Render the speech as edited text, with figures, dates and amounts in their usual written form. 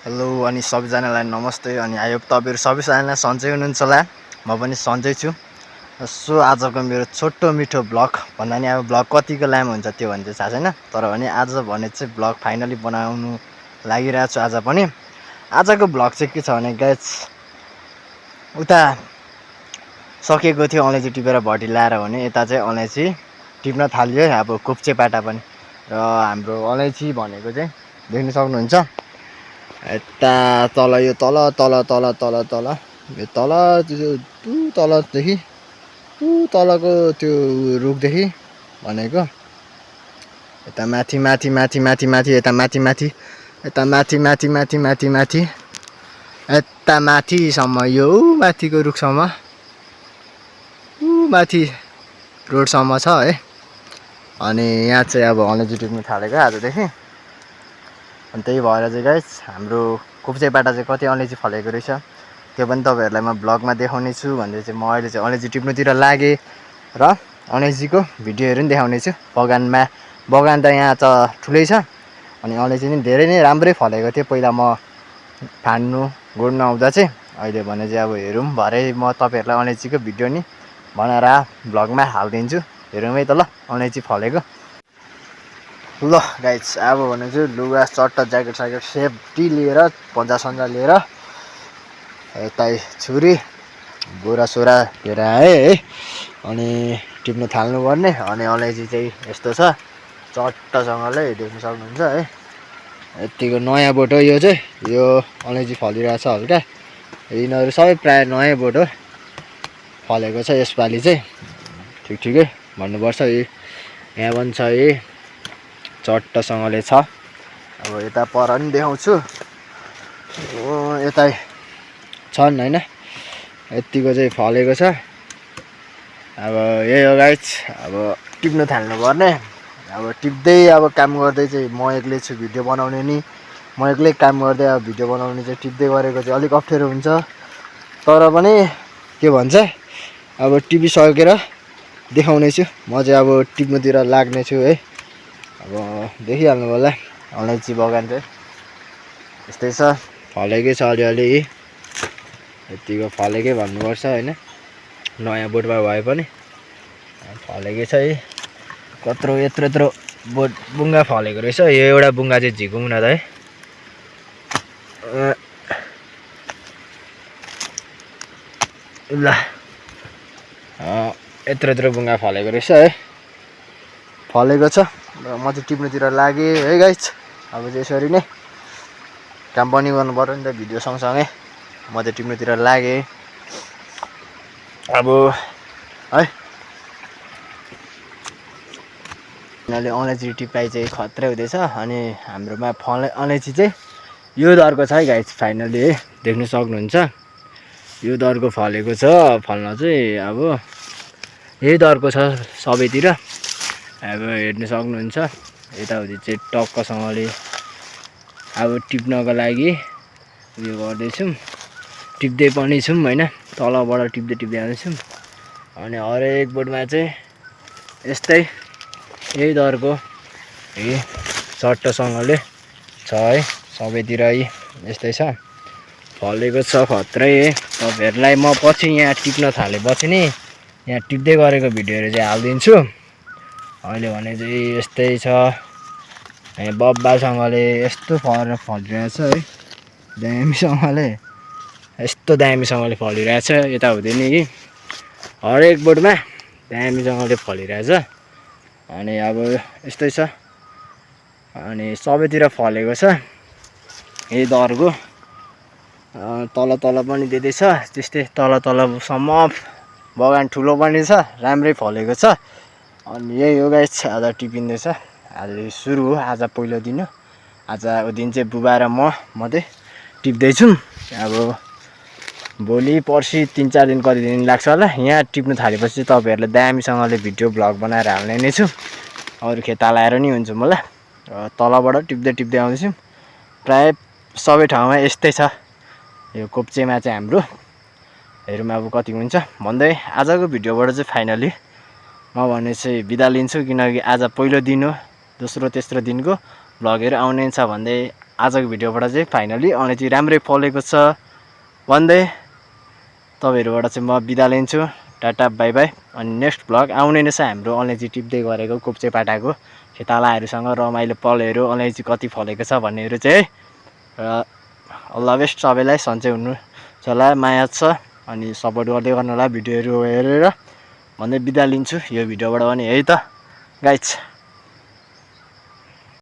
Hello अनि सबैजनालाई नमस्ते अनि आई होप तपाईँहरू सबैजना सन्चै हुनुहुन्छ होला। म पनि सन्चै छु। सो आजको मेरो छोटो मिठो ब्लग भन्दा नि अब ब्लग कतिको लामो हुन्छ त्यो भने चाहिँ थाहा छैन, तर भने आज भने चाहिँ ब्लग फाइनली बनाउनु लागिरहेको छु। आज पनि आजको ब्लग चाहिँ के छ भने गाइस, उता सकेको थियो अलैँची टिपेर भटी लाएर भने यता चाहिँ अलैँची टिप्न थाल्यो है। अब कुप्चेपाटा पनि र हाम्रो अलैँची भनेको चाहिँ देख्न सक्नुहुन्छ यता तल, यो तल तल तल तल तल यो तल त्यो तलदेखि तलको त्यो रुखदेखि भनेको यता माथि माथि माथि माथि माथि यता माथि माथि यता माथि माथि माथि माथि माथि यता माथिसम्म यो माथिको रुखसम्म माथि रोडसम्म छ है। अनि यहाँ चाहिँ अब अलैँची टिप्नु थालेको आजदेखि। अनि त्यही भएर चाहिँ गाइस हाम्रो कुप्चेपाटा चाहिँ कति अलैँची फलेको रहेछ त्यो पनि तपाईँहरूलाई म ब्लगमा देखाउने छु भन्दै चाहिँ म अहिले चाहिँ अलैँची टिप्नुतिर लागेँ र अलैँचीको भिडियोहरू पनि देखाउने छु। बगान त यहाँ त ठुलै छ अनि अलैँची पनि धेरै नै राम्रै फलेको थियो पहिला म गोड्नु आउँदा चाहिँ। अहिले भने चाहिँ अब हेरौँ, भरे म तपाईँहरूलाई अलैँचीको भिडियो नि बनाएर ब्लगमा हालिदिन्छु, हेरौँ है त ल अलैँची फलेको। ल गाइस अब भने चाहिँ लुगा चट्टा ज्याकेट स्याकेट सेफ्टी लिएर पन्जा लिएर यता छुरी बोरा सोरा लिएर आएँ है। अनि टिप्नु थाल्नुपर्ने। अनि अलैँची चाहिँ यस्तो छ चट्टासँगले देख्न सक्नुहुन्छ है। यतिको नयाँ बोट हो यो चाहिँ, यो अलैँची फलिरहेछ हल्का। यिनीहरू सबै प्रायः नयाँ बोट हो फलेको छ यसपालि चाहिँ, ठिकै भन्नुपर्छ। यहाँ पनि छ, यही चट्टासँगले छ। अब यता पर पनि देखाउँछु, यतै छन् होइन, यतिको चाहिँ फलेको छ। अब यही हो गाइस, अब टिप्नु थाल्नुपर्ने। अब टिप्दै अब काम गर्दै चाहिँ म एक्लै छु भिडियो बनाउने नि, म एक्लै काम गर्दै अब भिडियो बनाउने चाहिँ टिप्दै गरेको चाहिँ अलिक अप्ठ्यारो हुन्छ। तर पनि के भन्छ, अब टिपिसकेर देखाउने छु। म चाहिँ अब टिप्नुतिर लाग्ने छु है। अब देखिहाल्नु होला अलैँची बगान चाहिँ यस्तै छ, फलेकै छ अलिअलि, यतिको फलेकै भन्नुपर्छ होइन। नयाँ बोटमा भए पनि फलेकै छ है। कत्रो यत्रो बोट बुङ्गा फलेको रहेछ। यो एउटा बुङ्गा चाहिँ झिकौँ न त है। ल यत्रो बुङ्गा फलेको रहेछ है, फलेको छ। र म चाहिँ टिप्नुतिर लागेँ है गाइस। अब चाहिँ यसरी नै काम पनि गर्नु पर्यो नि त भिडियो सँगसँगै। म चाहिँ टिप्नुतिर लागेँ अब है। यिनीहरूले अलैँची टिपाइ चाहिँ खत्रै हुँदैछ। अनि हाम्रोमा अलैँची चाहिँ यो दरको छ है गाइस फाइनली है, देख्न सक्नुहुन्छ यो दरको फलेको छ। फल्न चाहिँ अब यही दरको छ सबैतिर, अब हेर्न सक्नुहुन्छ। यताउति चाहिँ टक्कसँगले अब टिप्नको लागि उयो गर्दैछौँ, टिप्दै पनि छौँ होइन, तलबाट टिप्दै आउँदैछौँ। अनि हरेक बोटमा चाहिँ यस्तै यही दरको चट्टसँगले छ है, सबैतिर यस्तै छ, फलेको छ खत्रै है। तपाईँहरूलाई म पछि यहाँ टिप्न थालेपछि नि यहाँ टिप्दै गरेको भिडियोहरू चाहिँ हालिदिन्छु। अहिले भने चाहिँ यस्तै छ, बब्बासँगले यस्तो फलिरहेछ है, दामीसँगले यस्तो दामीसँगले फलिरहेछ। यताउति नि हरेक बोटमा दामीसँगले फलिरहेछ। अनि अब यस्तै छ, अनि सबैतिर फलेको छ यही दरको। तल पनि दिँदैछ त्यस्तै, तलसम्म बगान ठुलो पनि छ, राम्रै फलेको छ। अनि यही हो गाइस, आज टिपिँदैछ। आज सुरु हो, आज पहिलो दिन हो। आजको दिन चाहिँ बुबा र म मात्रै टिप्दैछौँ। अब भोलि पर्सि 3-4 दिन कति दिन लाग्छ होला। यहाँ टिप्नु थालेपछि तपाईँहरूलाई दामीसँगले भिडियो ब्लग बनाएर हाल्ने नै छु। अरू खेत हालाएर नि हुन्छ मलाई। तलबाट टिप्दै आउँदैछौँ। प्रायः सबै ठाउँमा यस्तै छ यो कोप्चेमा चाहिँ हाम्रो। हेरौँ अब कति हुन्छ भन्दै आजको भिडियोबाट चाहिँ फाइनली म भने चाहिँ बिदा लिन्छु, किनकि आज पहिलो दिन हो, दोस्रो तेस्रो दिनको भ्लगहरू आउने छ भन्दै आजको भिडियोबाट चाहिँ फाइनली अलैँची राम्रै फलेको छ भन्दै तपाईँहरूबाट चाहिँ म बिदा लिन्छु। Tata bye by. अनि नेक्स्ट भ्लग आउने नै छ हाम्रो अलैँची टिप्दै गरेको कुप्चेपाटाको खेतालाहरूसँग रमाइलो पलहरू अलैँची कति फलेको छ भन्नेहरू चाहिँ है। र अल्ला बेस्ट सबैलाई सन्चै हुनु होला माया छ अनि सपोर्ट गर्दै गर्नु होला भिडियोहरू हेरेर भन्दै बिदा लिन्छु यो भिडियोबाट पनि है त गाइज।